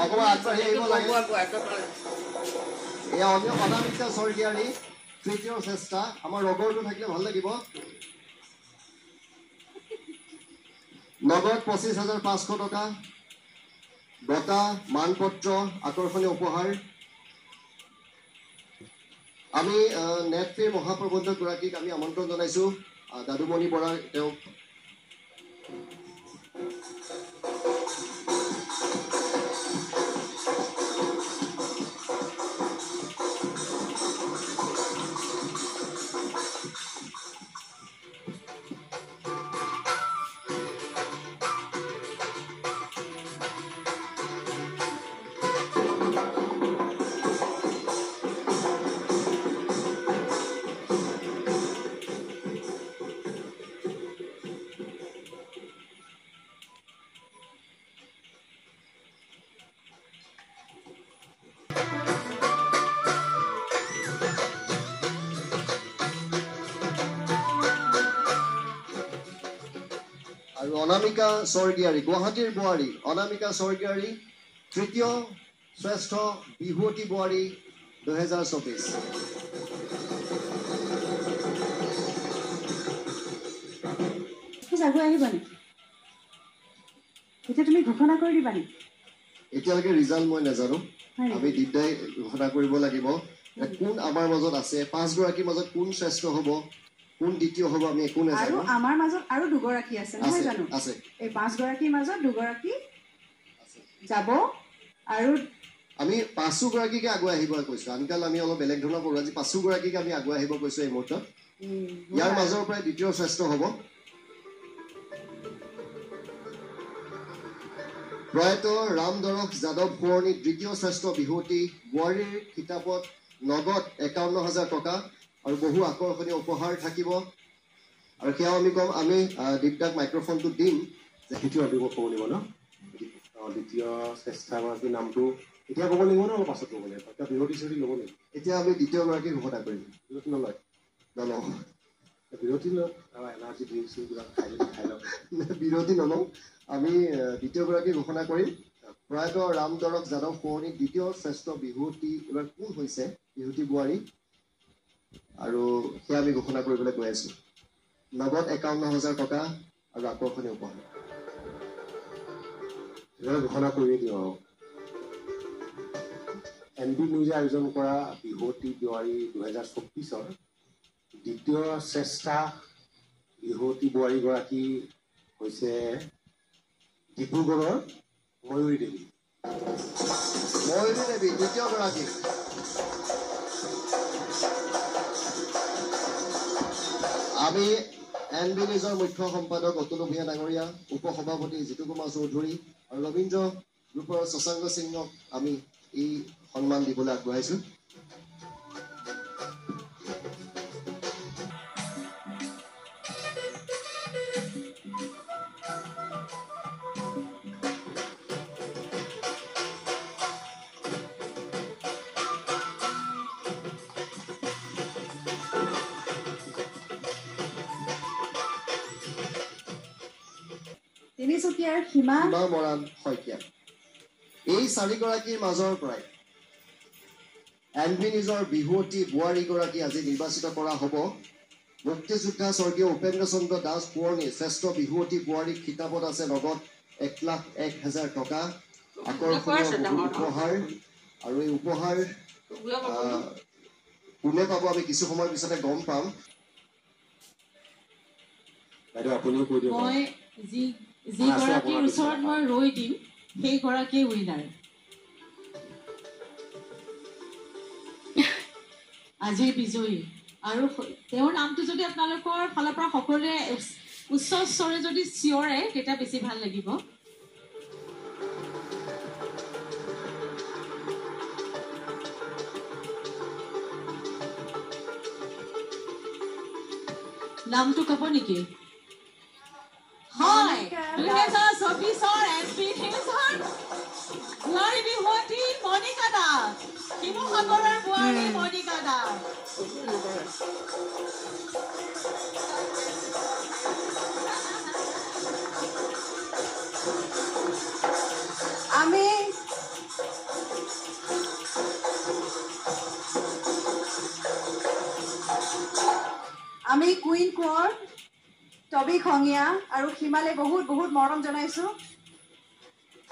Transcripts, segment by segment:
অকমান আগবাঢ়ি আহিব লাগে এয়া অনামিকা স্বৰ্গীয়াৰী তৃতীয় চেষ্টা আমাৰ লগৰটো থাকিলে ভাল লাগিব নগদ 25,500 টকা বঁটা মানপত্ৰ আকৰ্ষণীয় উপহাৰ আমি নেটফিৰ মহাপ্ৰবন্ধক গৰাকীক আমি আমন্ত্ৰণ জনাইছো দাদুমণি বৰা তেওঁ আৰু অনামিকা স্বৰ্গীয়াৰী গুৱাহাটীৰ বোৱাৰী অনামিকা স্বৰ্গীয়াৰী তৃতীয় শ্ৰেষ্ঠ বিহুৱতী বোৱাৰী 2024 আগুৱাই আহিবা নেকি এতিয়া তুমি ঘোষণা কৰি দিবা নেকি এতিয়ালৈকে ৰিজাল্ট মই নাজানো আমি দিদাই ঘোষণা কৰিব লাগিব কোন আমাৰ মাজত আছে 5 গৰাকীৰ মাজত কোন শ্ৰেষ্ঠ হ'ব কোন দ্বিতীয় হ'ব আমি একো নাজানো আৰু আমাৰ মাজত আৰু দুগৰাকী আছে নহয় জানো আছে এই 5 গৰাকীৰ মাজত দুগৰাকী যাব আৰু আমি 5 গৰাকীকে আগুৱাই আহিব কৈছো আনকাল আমি অলপ বেলেগ ধৰণৰ কৰো আজি 5 গৰাকীকে আমি আগুৱাই আহিব কৈছো এই মুহূৰ্তত ইয়াৰ মাজৰ পৰা দ্বিতীয় শ্ৰেষ্ঠ হ'ব প্ৰয়াত ৰামদৰক যাদৱ সোঁৱৰণী দ্বিতীয় শ্ৰেষ্ঠ বিহুৱতী বোৱাৰীৰ খিতাপত নগদ 51,000 টকা আৰু বহু আকৰ্ষণীয় উপহাৰ থাকিব আৰু সেয়াও আমি কম আমি দীপদাক মাইক্ৰফোনটো দিম যে দ্বিতীয় অভিভাৱক ক'ব লাগিব ন দ্বিতীয় শ্ৰেষ্ঠাগৰাকীৰ নামটো এতিয়া ক'ব লাগিব ন অলপ পাছত ক'ব লাগিব এতিয়া বিৰোধী চিৰোধী ল'ব লাগিব এতিয়া আমি দ্বিতীয় গৰাকী ঘোষণা কৰিম বিৰোধী নলয় নলওঁ বিৰোধী লওক এনাৰ্জি ড্ৰিংকছবিলাক খাই লওক বিৰোধী নলওঁ আমি দ্বিতীয় গৰাকী ঘোষণা কৰিম প্ৰয়াত ৰামদৰক যাদৱ সোঁৱৰণী দ্বিতীয় শ্ৰেষ্ঠ বিহুৱতী এবাৰ কোন হৈছে বিহুৱতী বোৱাৰী আৰু সেয়া আমি ঘোষণা কৰিবলৈ গৈ আছো নগদ 51,000 টকা আৰু আকৰ্ষণীয় উপহাৰ ঘোষণা কৰি দিওঁ আৰু NB নিউজে আয়োজন কৰা বিহুৱতী বোৱাৰী 2024 দ্বিতীয় শ্ৰেষ্ঠা বিহুৱতী বোৱাৰীগৰাকী হৈছে ডিব্ৰুগড়ৰ ময়ূৰী দেৱী দ্বিতীয় গৰাকী আমি NB নিউজৰ মুখ্য সম্পাদক অতুল ভূঞা ডাঙৰীয়া উপসভাপতি জিতু কুমাৰ চৌধুৰী আৰু ৰবীন্দ্ৰ গ্ৰুপৰ শশাংক সিঙক আমি এই সন্মান দিবলৈ আগবঢ়াইছো তিনিচুকীয়াৰ সীমা মৰাণ শইকীয়া এই 4 গৰাকীৰ মাজৰ পৰাই NB নিউজৰ বিহুৱতী বোৱাৰীগৰাকী আজি নিৰ্বাচিত কৰা হ'ব মুক্তিযোদ্ধা স্বৰ্গীয় উপেন্দ্ৰ চন্দ্ৰ দাস সোঁৱৰণী শ্ৰেষ্ঠ বিহুৱতী বোৱাৰী খিতাপত আছে নগদ 1,01,000 টকা আকৰ্ষণীয় উপহাৰ আৰু এই উপহাৰ কোনে পাব আমি কিছু সময়ৰ পিছতে গম পাম বাইদেউ আপুনিও কৈ দিয়ক মই যি গৰাকীৰ ওচৰত মই ৰৈ দিম সেই গৰাকী উইনাৰ আজিৰ বিজয়ী আৰু তেওঁৰ নামটো যদি আপোনালোকৰ ফালৰ পৰা সকলোৱে উচ্চ স্বৰে যদি চিঞৰে তেতিয়া বেছি ভাল লাগিব নামটো ক'ব নেকি হয় 2024 NB নিউজৰ বোৱাৰী বিহুৱতী মণিকা দাস শিৱসাগৰৰ বোৱাৰী মণিকা দাস আমি ৰবি খঙীয়া আৰু হিমালে বহুত বহুত মৰম জনাইছো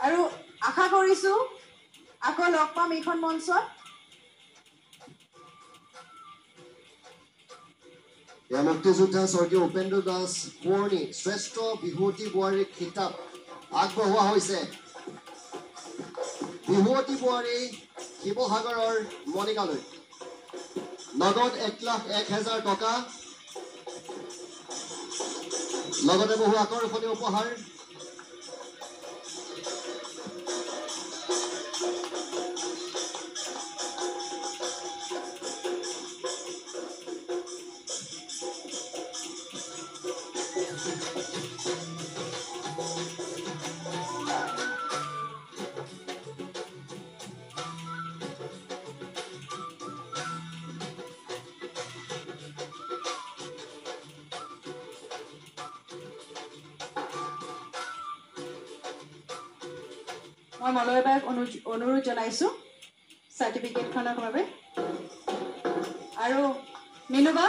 আৰু আশা কৰিছো আকৌ লগ পাম এইখন মঞ্চত এয়া মুক্তিযোদ্ধা স্বৰ্গীয় উপেন্দ্ৰ দাস পুৰণি শ্ৰেষ্ঠ বিহুৱতী বোৱাৰীৰ খিতাপ আগবঢ়োৱা হৈছে বিহুৱতী বোৱাৰী শিৱসাগৰৰ মণিকালৈ নগদ 1,01,000 টকা লগতে বহু আকৰ্ষণীয় উপহাৰ মই মলয় বাক অনুৰোধ জনাইছো চাৰ্টিফিকেটখনৰ বাবে আৰু মিনুবা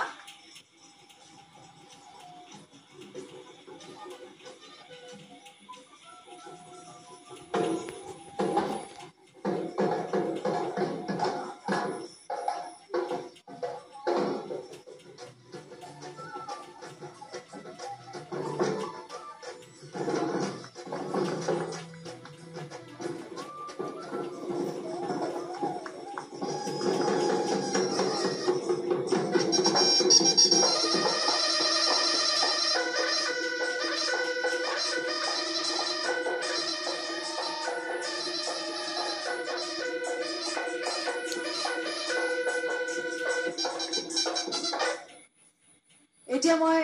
এতিয়া মই